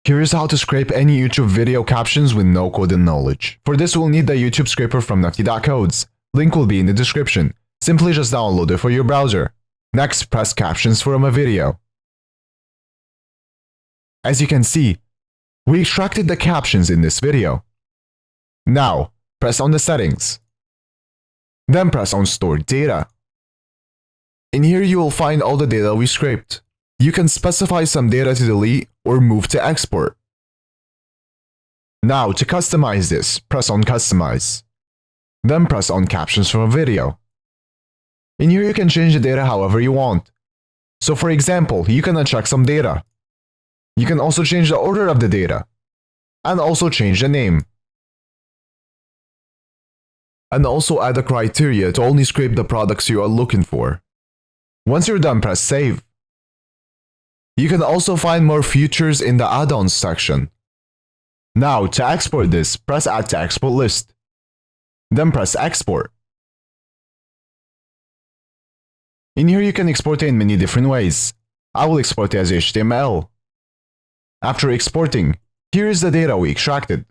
Here's how to scrape any YouTube video captions with no coding knowledge. For this, we'll need the YouTube scraper from nifty.codes. Link will be in the description. Simply just download it for your browser. Next, press captions from a video. As you can see, we extracted the captions in this video. Now, press on the settings. Then press on stored data. In here you will find all the data we scraped. You can specify some data to delete or move to export. Now, to customize this, press on Customize. Then press on Captions from a video. In here you can change the data however you want. So for example, you can uncheck some data. You can also change the order of the data. And also change the name. And also add a criteria to only scrape the products you are looking for. Once you're done, press Save. You can also find more features in the add-ons section. Now, to export this, press Add to Export List. Then press Export. In here you can export it in many different ways. I will export it as HTML. After exporting, here is the data we extracted.